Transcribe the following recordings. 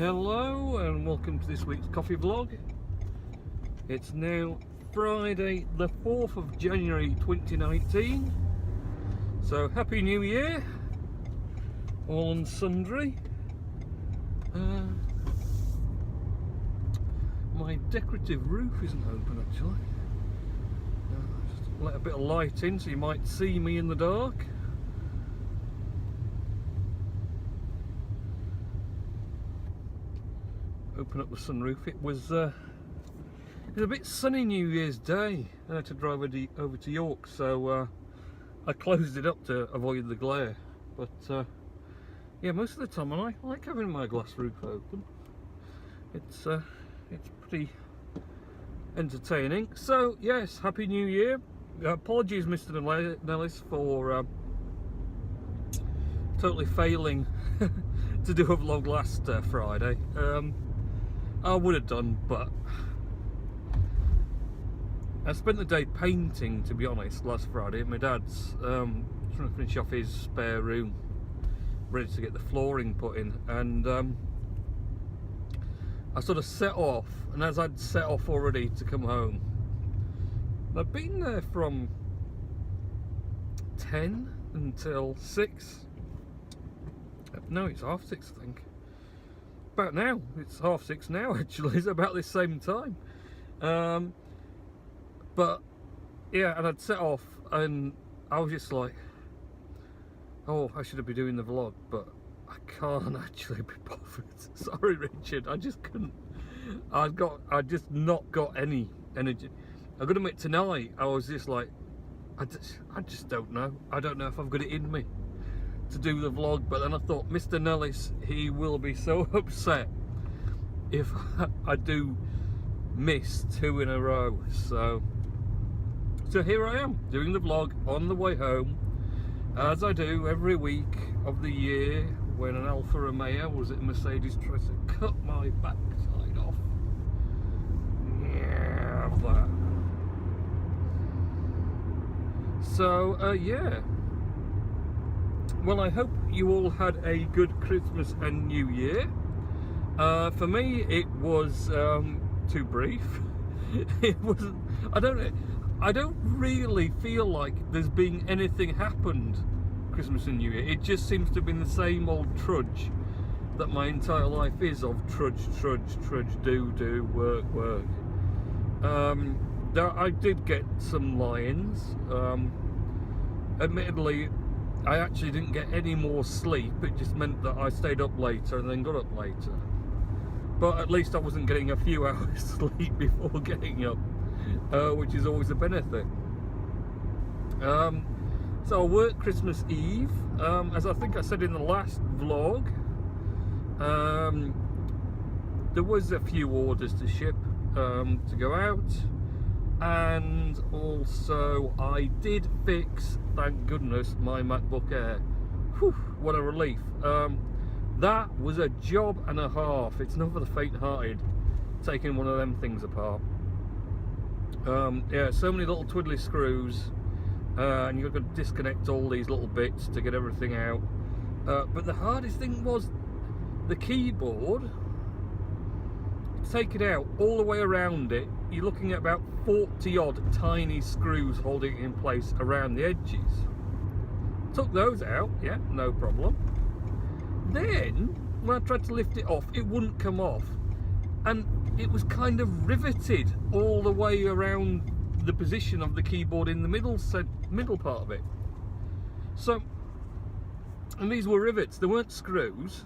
Hello and welcome to this week's coffee vlog. It's now Friday the 4th of January 2019, so Happy New Year all and sundry. My decorative roof isn't open actually. Just let a bit of light in so you might see me in the dark. Open up the sunroof. It was a bit sunny New Year's Day. I had to drive over to York, so I closed it up to avoid the glare. But yeah, most of the time I like having my glass roof open. It's pretty entertaining. So yes, Happy New Year. Apologies, Mr. Nellis, for totally failing to do a vlog last Friday. I would have done, but I spent the day painting, to be honest, last Friday at my dad's, trying to finish off his spare room, ready to get the flooring put in, and I sort of set off, and as I'd set off already to come home, I'd been there from 10 until 6, no, it's 6:30 I think. About now, it's 6:30 now actually, it's about this same time. But yeah, and I'd set off and I was just like, oh, I should have been doing the vlog, but I can't actually be bothered. Sorry Richard, I just couldn't. I just not got any energy. I've got to admit, tonight I was just like, I just don't know. I don't know if I've got it in me to do the vlog. But then I thought, Mr. Nellis, he will be so upset if I do miss 2 in a row. So here I am doing the vlog on the way home, as I do every week of the year when an Alfa Romeo was at Mercedes tries to cut my backside off. Yeah, that. So yeah, well, I hope you all had a good Christmas and New Year. For me, it was too brief. It wasn't. I don't really feel like there's been anything happened Christmas and New Year. It just seems to have been the same old trudge that my entire life is, of trudge, do, work. I did get some lie-ins. Admittedly, I actually didn't get any more sleep. It just meant that I stayed up later and then got up later. But at least I wasn't getting a few hours sleep before getting up, which is always a benefit. So I worked Christmas Eve, as I think I said in the last vlog. There was a few orders to ship, to go out. And also I did fix, thank goodness, my MacBook Air. Whew, what a relief. That was a job and a half. It's not for the faint-hearted, taking one of them things apart. Yeah, so many little twiddly screws, and you've got to disconnect all these little bits to get everything out. But the hardest thing was the keyboard. Take it out all the way around it, you're looking at about 40 odd tiny screws holding it in place around the edges. Took those out, yeah, no problem. Then when I tried to lift it off, it wouldn't come off, and it was kind of riveted all the way around the position of the keyboard in the middle part of it. So, and these were rivets, they weren't screws.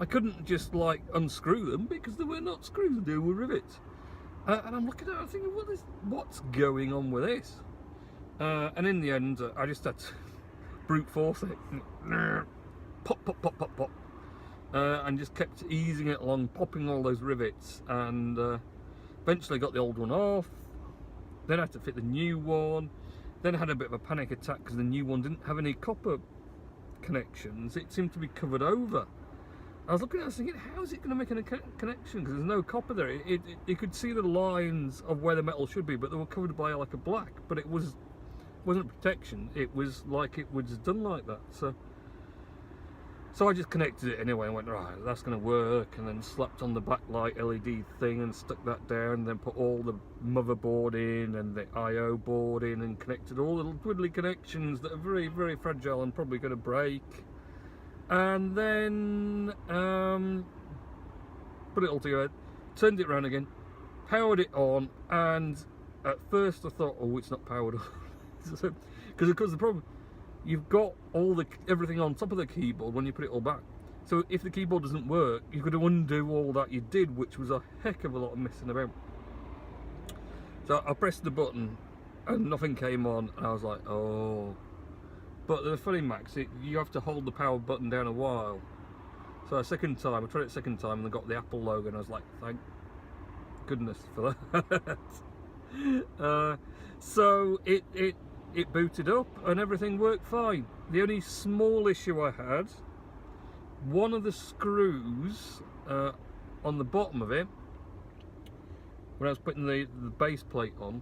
I couldn't just like unscrew them because they were not screws, they were rivets. And I'm looking at it, I'm thinking, what's going on with this? And in the end, I just had to brute force it. Pop. And just kept easing it along, popping all those rivets, and eventually got the old one off. Then I had to fit the new one. Then I had a bit of a panic attack because the new one didn't have any copper connections. It seemed to be covered over. I was looking at it thinking, how is it going to make a connection? Because there's no copper there. You could see the lines of where the metal should be, but they were covered by like a black. But it wasn't protection. It was like it was done like that. So So I just connected it anyway and went, right, that's going to work, and then slapped on the backlight LED thing and stuck that down, and then put all the motherboard in and the IO board in and connected all the little twiddly connections that are very, very fragile and probably going to break. And then put it all together, turned it around again, powered it on, and at first I thought, oh, it's not powered on. Because of course the problem, you've got everything on top of the keyboard when you put it all back. So if the keyboard doesn't work, you've got to undo all that you did, which was a heck of a lot of messing about. So I pressed the button and nothing came on, and I was like, oh. But the funny, Max, you have to hold the power button down a while. So I tried it a second time, and I got the Apple logo, and I was like, thank goodness for that. So it booted up and everything worked fine. The only small issue I had, one of the screws on the bottom of it, when I was putting the base plate on,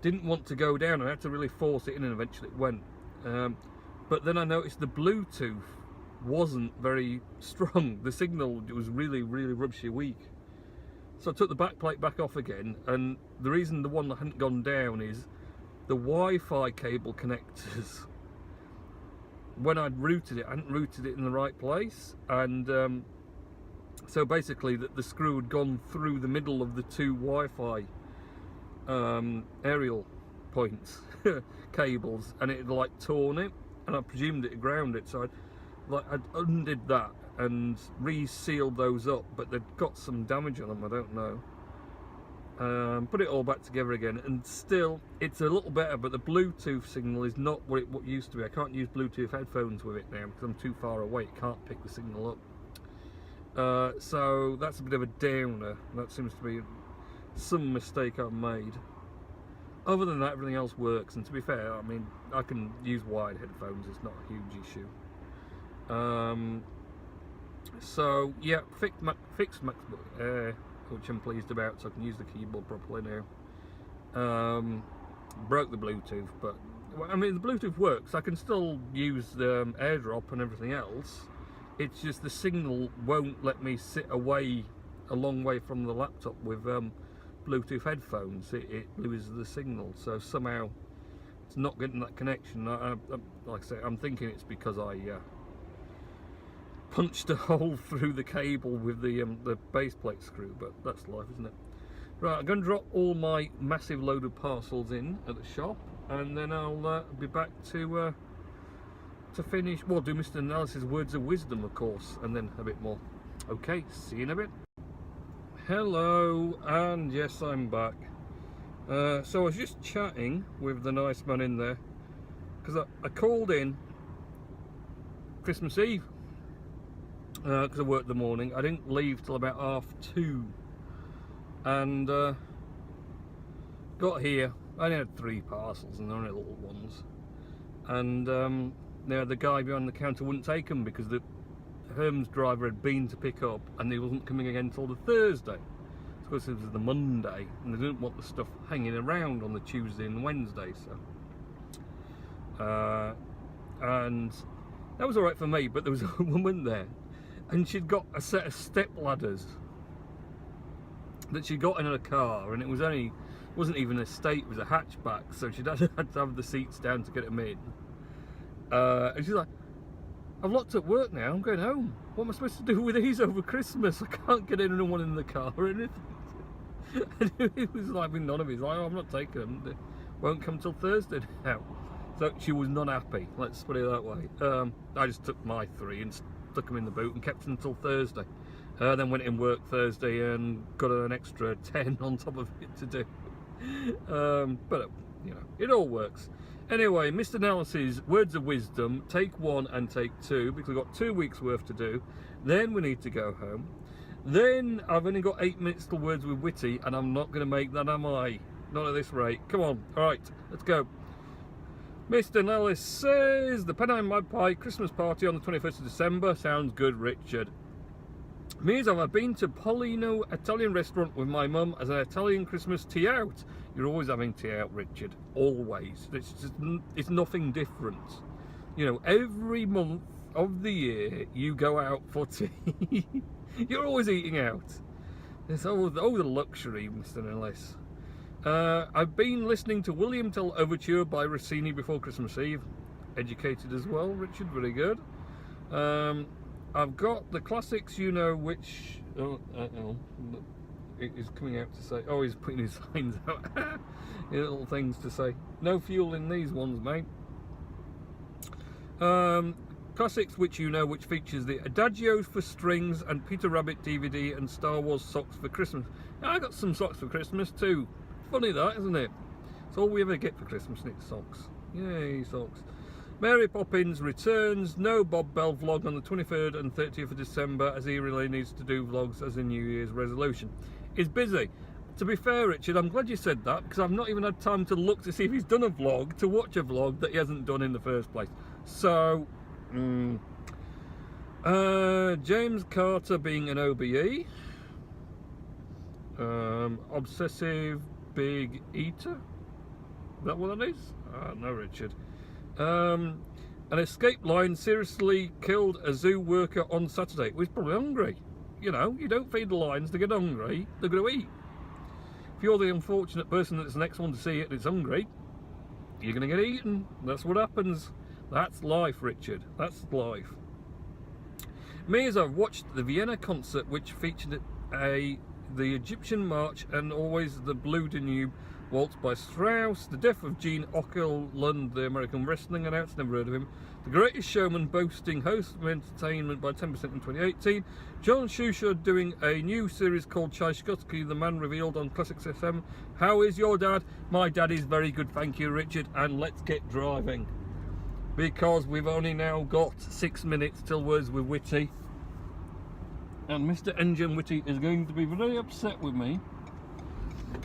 didn't want to go down. I had to really force it in, and eventually it went. But then I noticed the Bluetooth wasn't very strong. The signal was really, really rubbishy weak. So I took the back plate back off again, and the reason the one that hadn't gone down is the Wi-Fi cable connectors, when I'd routed it, I hadn't routed it in the right place, and so basically the screw had gone through the middle of the two Wi-Fi aerial points cables, and it had like torn it, and I presumed it had ground it. So I'd undid that and re-sealed those up, but they'd got some damage on them, I don't know. Put it all back together again, and still it's a little better, but the Bluetooth signal is not what it used to be. I can't use Bluetooth headphones with it now because I'm too far away. It can't pick the signal up. So that's a bit of a downer. That seems to be some mistake I've made. Other than that, everything else works, and to be fair, I mean, I can use wired headphones, it's not a huge issue. So yeah, fixed MacBook Air, which I'm pleased about, so I can use the keyboard properly now. Broke the Bluetooth, but I mean the Bluetooth works. I can still use the AirDrop and everything else. It's just the signal won't let me sit away a long way from the laptop with Bluetooth headphones. It loses the signal, so somehow it's not getting that connection. Like I say, I'm thinking it's because I punched a hole through the cable with the base plate screw, but that's life, isn't it? Right, I'm going to drop all my massive load of parcels in at the shop, and then I'll be back to finish, well, do Mr. Analysis' words of wisdom, of course, and then a bit more. Okay, see you in a bit. Hello, and yes, I'm back. So I was just chatting with the nice man in there, because I called in Christmas Eve, because I worked the morning. I didn't leave till about 2:30, and got here. I only had 3 parcels, and they're only little ones, and the guy behind the counter wouldn't take them because the Hermes driver had been to pick up, and he wasn't coming again until the Thursday. Of course, it was the Monday, and they didn't want the stuff hanging around on the Tuesday and Wednesday, so and that was all right for me. But there was a woman there, and she'd got a set of step ladders that she got in her car, and it wasn't even a estate, it was a hatchback, so she'd had to have the seats down to get them in. And she's like, I've locked up work now, I'm going home. What am I supposed to do with these over Christmas? I can't get anyone in the car or anything. And it was like, none of it. He's like, oh, I'm not taking them. They won't come till Thursday now. So she was not happy, let's put it that way. I just took my 3 and stuck them in the boot and kept them until Thursday. Then went in work Thursday and got an extra 10 on top of it to do. But you know, it all works. Anyway, Mr. Analysis, words of wisdom, take 1 and take 2, because we've got 2 weeks worth to do. Then we need to go home. Then I've only got 8 minutes till words with Witty, and I'm not going to make that, am I? Not at this rate. Come on, alright, let's go. Mr. Analysis says, the Pennine Magpie Christmas party on the 21st of December. Sounds good, Richard. Means I've been to Polino Italian restaurant with my mum as an Italian Christmas tea out. You're always having tea out, Richard. Always. It's nothing different. You know, every month of the year you go out for tea. You're always eating out. It's all the luxury, Mr. Nellis. I've been listening to William Tell Overture by Rossini before Christmas Eve. Educated as well, Richard, very good. I've got the classics, you know, which... it is coming out to say... Oh, he's putting his signs out. Little things to say. No fuel in these ones, mate. Classics which you know, which features the Adagios for strings and Peter Rabbit DVD and Star Wars socks for Christmas. I got some socks for Christmas too. Funny that, isn't it? It's all we ever get for Christmas, and it's socks. Yay, socks. Mary Poppins returns. No Bob Bell vlog on the 23rd and 30th of December, as he really needs to do vlogs as a New Year's resolution. He's busy. To be fair, Richard, I'm glad you said that, because I've not even had time to look to see if he's done a vlog, to watch a vlog that he hasn't done in the first place. So, James Carter being an OBE. Obsessive Big Eater. Is that what that is? No, Richard. An escape line seriously killed a zoo worker on Saturday. He was probably hungry. You know, you don't feed the lions to get hungry, they're going to eat. If you're the unfortunate person that's the next one to see it and it's hungry, you're going to get eaten. That's what happens. That's life, Richard. That's life. Me, as I've watched the Vienna concert, which featured the Egyptian March and Always the Blue Danube waltz by Strauss, the death of Gene Okerlund, the American wrestling announcer, never heard of him, The Greatest Showman boasting host of entertainment by 10% in 2018, John Shusha doing a new series called Tchaikovsky, the man revealed on Classics FM. How is your dad? My dad is very good, thank you, Richard, and let's get driving, because we've only now got 6 minutes till Words with Witty, and Mr. Engine Witty is going to be very upset with me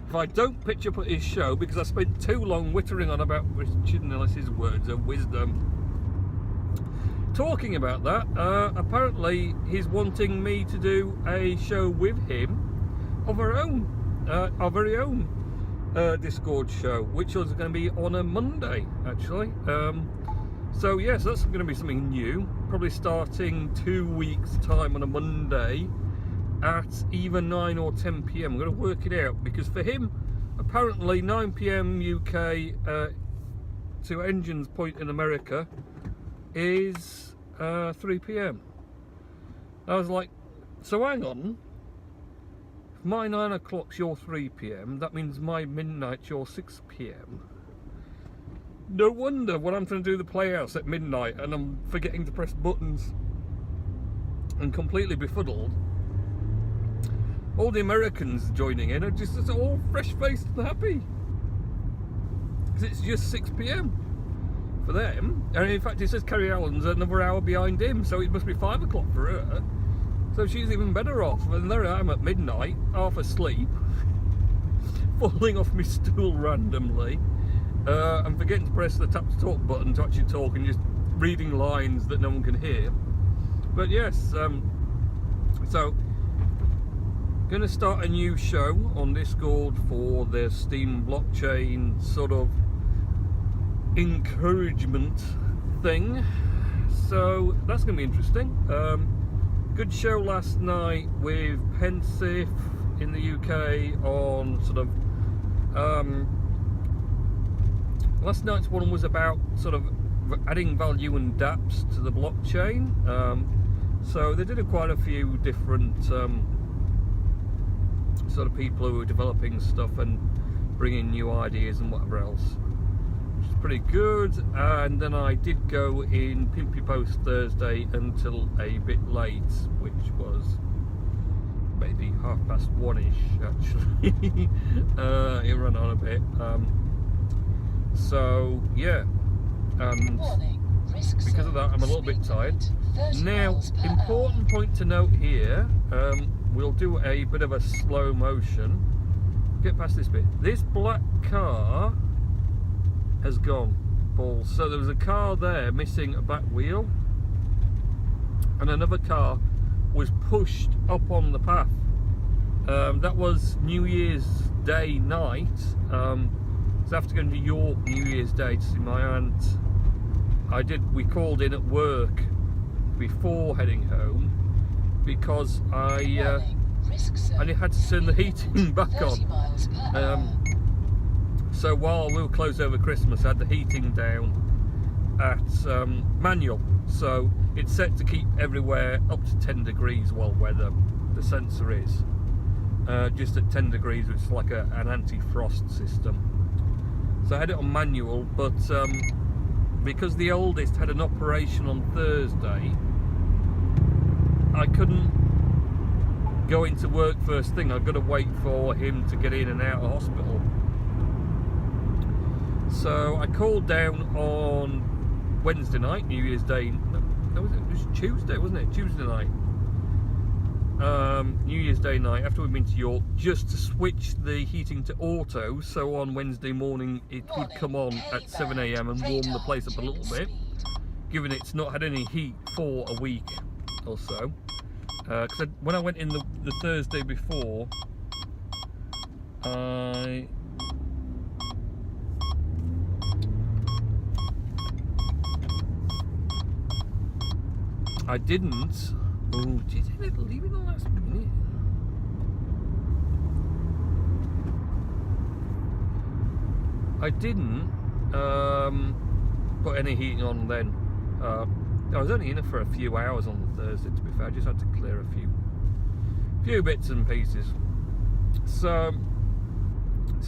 if I don't pitch up at his show, because I spent too long wittering on about Richard Nellis's words of wisdom. Talking about that, apparently he's wanting me to do a show with him of our very own Discord show, which is going to be on a Monday, actually. So yes, that's going to be something new, probably starting 2 weeks time on a Monday at either 9 or 10 PM. I'm going to work it out, because for him, apparently 9 PM UK to Engine's Point in America is 3 PM. I was like, so hang on, if my 9 o'clock's your 3 PM, that means my midnight's your 6 PM. No wonder when I'm trying to do the Playhouse at midnight and I'm forgetting to press buttons and completely befuddled, all the Americans joining in are just all fresh-faced and happy, because it's just 6 PM for them. And in fact, it says Carrie Allen's another hour behind him, so it must be 5 o'clock for her. So she's even better off. And there I am at midnight, half asleep, falling off my stool randomly, and forgetting to press the tap to talk button to actually talk, and just reading lines that no one can hear. But yes, so going to start a new show on Discord for the Steam blockchain sort of encouragement thing, so that's going to be interesting. Good show last night with Pensive in the UK on sort of last night's one was about sort of adding value and dApps to the blockchain. So they did quite a few different sort of people who were developing stuff and bringing new ideas and whatever else, which is pretty good. And then I did go in Pimpy Post Thursday until a bit late, which was maybe 1:30ish actually. It ran on a bit. So yeah, and because of that I'm a little bit tired. Now, important point to note here, we'll do a bit of a slow motion. Get past this bit. This black car has gone balls. So there was a car there missing a back wheel, and another car was pushed up on the path. That was New Year's Day night. So after going to York New Year's Day to see my aunt, we called in at work before heading home because I had to turn the heating back on. So while we were closed over Christmas, I had the heating down at manual, so it's set to keep everywhere up to 10 degrees while weather the sensor is just at 10 degrees, which is like an anti-frost system. So I had it on manual, but because the oldest had an operation on Thursday, I couldn't go into work first thing. I've got to wait for him to get in and out of hospital. So I called down on Wednesday night, New Year's Day. No, it was Tuesday, wasn't it? Tuesday night. New Year's Day night, after we'd been to York, just to switch the heating to auto, so on Wednesday morning it would come on at 7 AM and warm the place up a little bit, given it's not had any heat for a week or so. Because when I went in the Thursday before, I didn't. Oh, did it leave it the last minute? I didn't put any heating on then. I was only in it for a few hours on the Thursday, to be fair. I just had to clear a few bits and pieces. So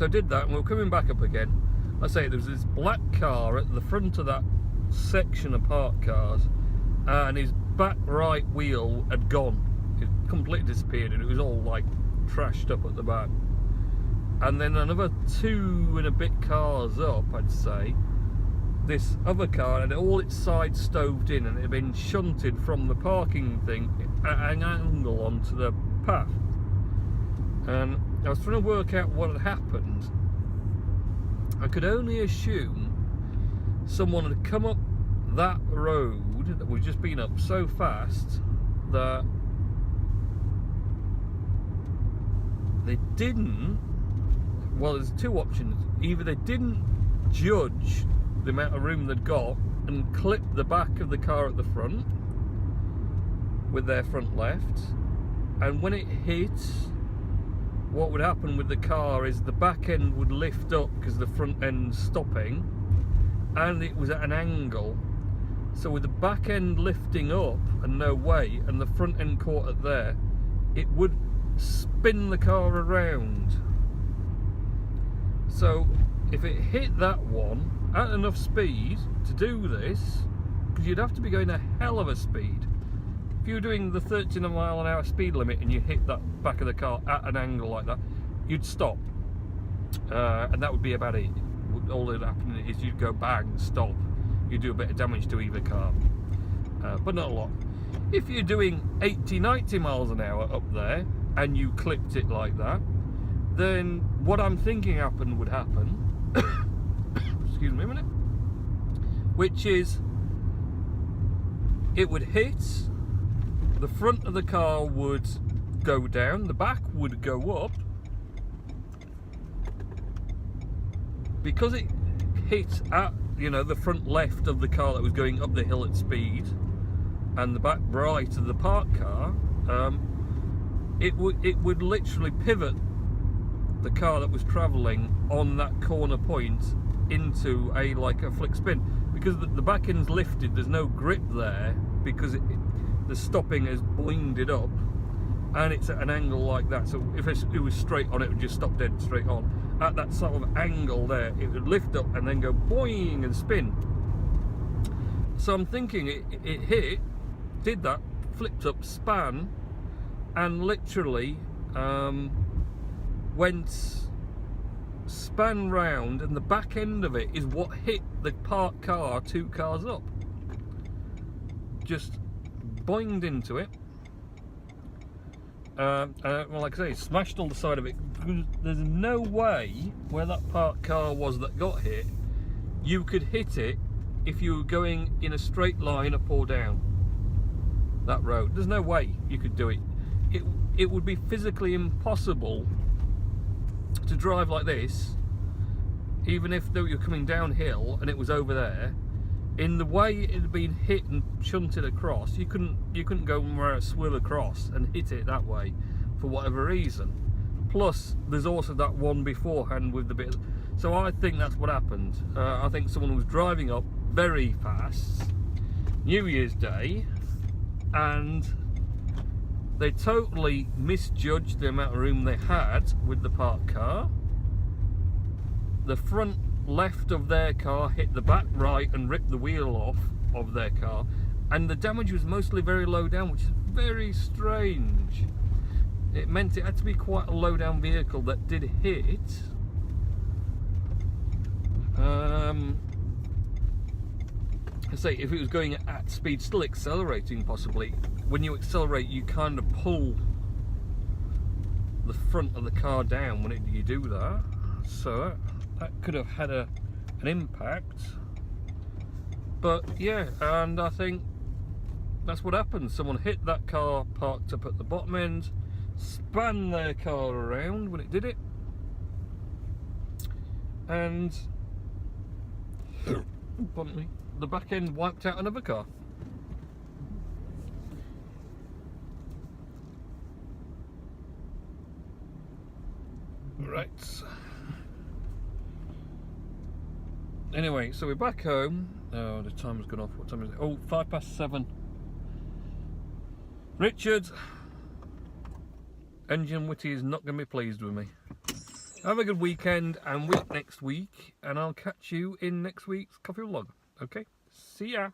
I did that, and we were coming back up again. I say there was this black car at the front of that section of parked cars, and his back right wheel had gone. It completely disappeared, and it was all like trashed up at the back. And then another 2 and a bit cars up, I'd say, this other car had all its sides stoved in, and it had been shunted from the parking thing at an angle onto the path. And I was trying to work out what had happened. I could only assume someone had come up that road that we've just been up so fast that they didn't, well, there's 2 options. Either they didn't judge the amount of room they'd got and clipped the back of the car at the front with their front left, and when it hit, what would happen with the car is the back end would lift up because the front end's stopping, and it was at an angle. So with the back end lifting up and no weight, and the front end caught it there, it would spin the car around. So if it hit that one at enough speed to do this, because you'd have to be going a hell of a speed. If you were doing the 13 mile an hour speed limit and you hit that back of the car at an angle like that, you'd stop. And that would be about it. All that would happen is you'd go bang, stop. You do a bit of damage to either car, but not a lot. If you're doing 80-90 miles an hour up there and you clipped it like that, then what I'm thinking would happen excuse me a minute, which is it would hit, the front of the car would go down, the back would go up. Because it hit at, you know, the front left of the car that was going up the hill at speed, and the back right of the parked car, it would literally pivot the car that was travelling on that corner point into like a flick spin, because the back end's lifted. There's no grip there because the stopping has boinged it up, and it's at an angle like that. So if it was straight on, it would just stop dead straight on. At that sort of angle there, it would lift up and then go boing and spin. So I'm thinking it hit, did that, flipped up, span, and literally span round, and the back end of it is what hit the parked car 2 cars up. Just boinged into it. Well, like I say, smashed on the side of it. There's no way where that parked car was that got hit, you could hit it if you were going in a straight line up or down that road. There's no way you could do it. It would be physically impossible to drive like this, even if though you're coming downhill and it was over there. in the way it had been hit and shunted across, you couldn't go more a swill across and hit it that way for whatever reason. Plus, there's also that one beforehand with the bit. So I think that's what happened. I think someone was driving up very fast, New Year's Day, and they totally misjudged the amount of room they had with the parked car. The front left of their car hit the back right and ripped the wheel off of their car, and the damage was mostly very low down, which is very strange. It meant it had to be quite a low down vehicle that did hit. I say, if it was going at speed, still accelerating possibly. When you accelerate, you kind of pull the front of the car down when you do that. So that could have had an impact. But yeah, and I think that's what happened. Someone hit that car parked up at the bottom end, spun their car around when it did it, and the back end wiped out another car. Right. Anyway, so we're back home. Oh, the timer's gone off. What time is it? Oh, 7:05. Richard, Engine Witty is not going to be pleased with me. Have a good weekend and week next week, and I'll catch you in next week's coffee vlog. Okay? See ya.